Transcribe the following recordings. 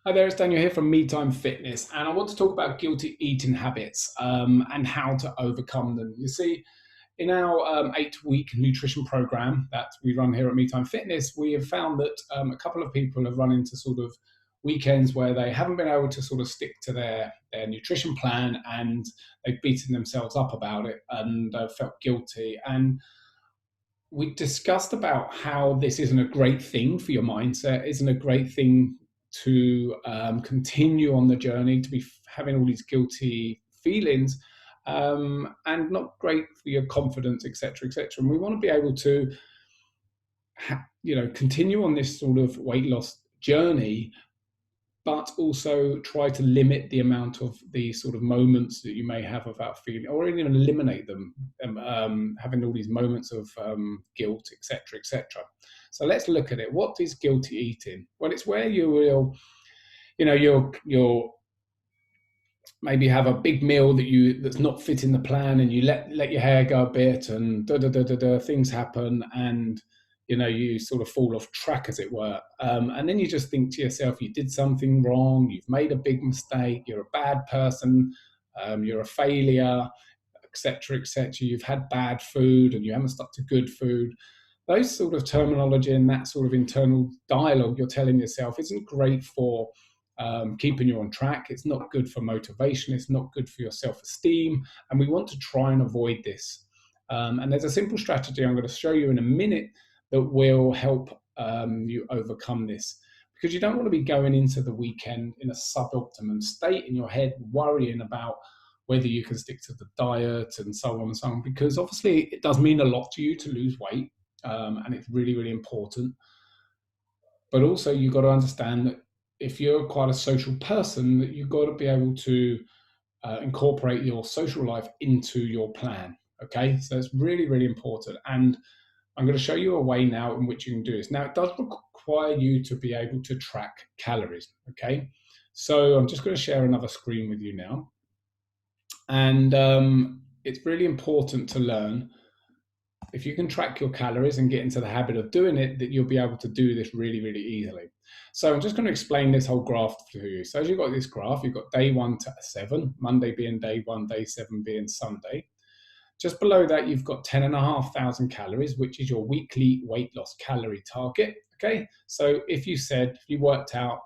Hi there, it's Daniel here from Me Time Fitness, and I want to talk about guilty eating habits and how to overcome them. You see, in our 8-week nutrition program that we run here at Me Time Fitness, we have found that a couple of people have run into sort of weekends where they haven't been able to sort of stick to their nutrition plan, and they've beaten themselves up about it and felt guilty. And we discussed about how this isn't a great thing for your mindset, isn't a great thing to continue on the journey, to be having all these guilty feelings, and not great for your confidence, etc., etc. And we want to be able to, continue on this sort of weight loss journey, but also try to limit the amount of the sort of moments that you may have about feeling, or even eliminate them, having all these moments of guilt, etc., etc. So let's look at it. What is guilty eating? Well, it's where you will, you'll maybe have a big meal that's not fitting the plan, and you let your hair go a bit, and things happen, and you sort of fall off track, as it were, and then you just think to yourself, you did something wrong, you've made a big mistake, you're a bad person, you're a failure, etc., etc. You've had bad food and you haven't stuck to good food. Those sort of terminology and that sort of internal dialogue you're telling yourself isn't great for keeping you on track. It's not good for motivation. It's not good for your self esteem. And we want to try and avoid this. And there's a simple strategy I'm going to show you in a minute that will help you overcome this. Because you don't want to be going into the weekend in a suboptimum state in your head, worrying about whether you can stick to the diet and so on and so on. Because obviously, it does mean a lot to you to lose weight, and it's really, really important. But also, you've got to understand that if you're quite a social person, that you've got to be able to incorporate your social life into your plan. Okay, so it's really, really important. And I'm going to show you a way now in which you can do this. Now, it does require you to be able to track calories. Okay, so I'm just going to share another screen with you now. And it's really important to learn, if you can track your calories and get into the habit of doing it, that you'll be able to do this really, really easily. So I'm just going to explain this whole graph to you. So as you've got this graph, you've got day 1 to 7, Monday being day 1, day 7 being Sunday. Just below that, you've got 10,500 calories, which is your weekly weight loss calorie target. Okay, so if you worked out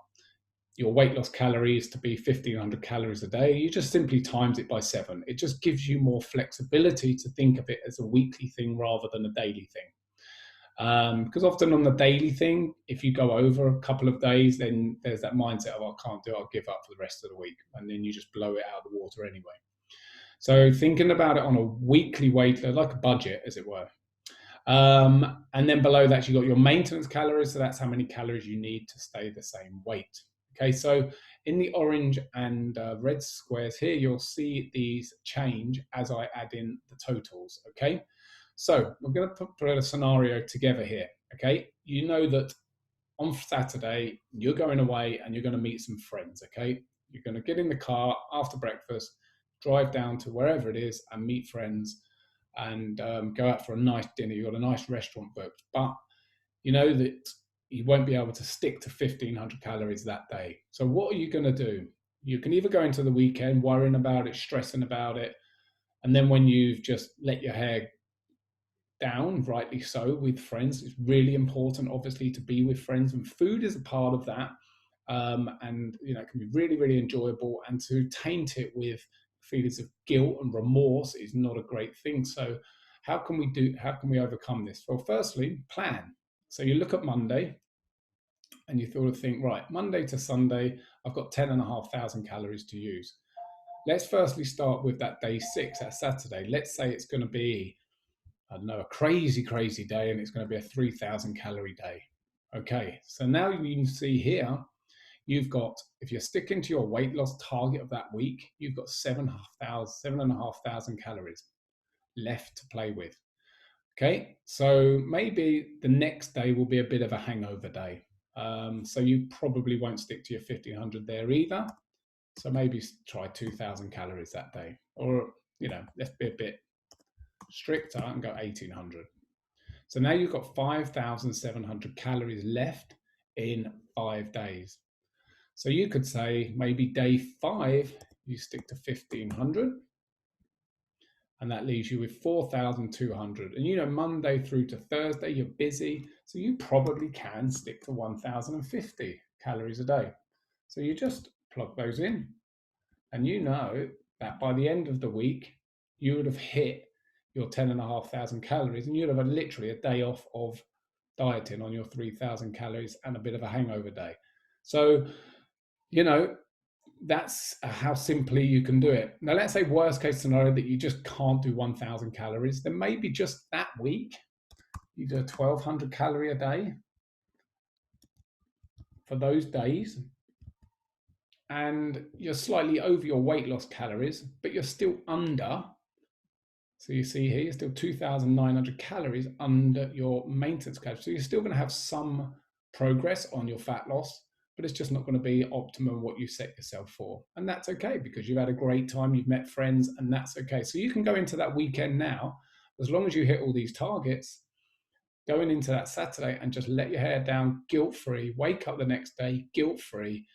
your weight loss calories to be 1,500 calories a day, you just simply times it by 7. It just gives you more flexibility to think of it as a weekly thing rather than a daily thing. Because often on the daily thing, if you go over a couple of days, then there's that mindset of, I can't do it, I'll give up for the rest of the week. And then you just blow it out of the water anyway. So thinking about it on a weekly weight, like a budget, as it were. And then below that, you've got your maintenance calories. So that's how many calories you need to stay the same weight. Okay, so in the orange and red squares here, you'll see these change as I add in the totals. Okay, so we're going to put a scenario together here. Okay, you know that on Saturday you're going away and you're going to meet some friends. Okay, you're going to get in the car after breakfast, drive down to wherever it is, and meet friends and go out for a nice dinner. You've got a nice restaurant booked, but you know that you won't be able to stick to 1,500 calories that day. So what are you going to do? You can either go into the weekend worrying about it, stressing about it, and then when you've just let your hair down, rightly so, with friends, it's really important, obviously, to be with friends, and food is a part of that. And it can be really, really enjoyable, and to taint it with feelings of guilt and remorse is not a great thing. So how can we overcome this? Well, firstly, plan. So you look at Monday and you sort of think, right, Monday to Sunday, I've got 10,500 calories to use. Let's firstly start with that day 6, that Saturday. Let's say it's going to be, I don't know, a crazy, crazy day, and it's going to be a 3,000 calorie day. Okay, so now you can see here, you've got, if you're sticking to your weight loss target of that week, you've got 7,500 calories left to play with. Okay, so maybe the next day will be a bit of a hangover day. So you probably won't stick to your 1,500 there either. So maybe try 2,000 calories that day, or let's be a bit stricter and go 1,800. So now you've got 5,700 calories left in 5 days. So you could say maybe day 5, you stick to 1500, and that leaves you with 4,200. And you know, Monday through to Thursday, you're busy, so you probably can stick to 1,050 calories a day. So you just plug those in, and you know that by the end of the week, you would have hit your 10,500 calories, and you'd have literally a day off of dieting on your 3,000 calories and a bit of a hangover day. So, you know, that's how simply you can do it. Now, let's say worst case scenario that you just can't do 1,000 calories, then maybe just that week you do a 1,200 calorie a day for those days, and you're slightly over your weight loss calories, but you're still under. So you see here, you're still 2,900 calories under your maintenance calories. So you're still going to have some progress on your fat loss, but it's just not going to be optimum what you set yourself for. And that's okay, because you've had a great time, you've met friends, and that's okay. So you can go into that weekend now, as long as you hit all these targets, going into that Saturday and just let your hair down guilt-free, wake up the next day guilt-free,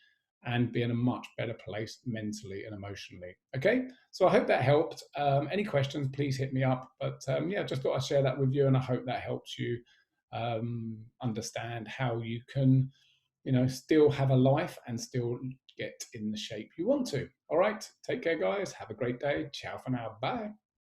and be in a much better place mentally and emotionally. Okay, so I hope that helped. Any questions, please hit me up. But yeah, just thought I'd share that with you, and I hope that helps you understand how you can, you know, still have a life and still get in the shape you want to. All right, take care, guys. Have a great day. Ciao for now. Bye.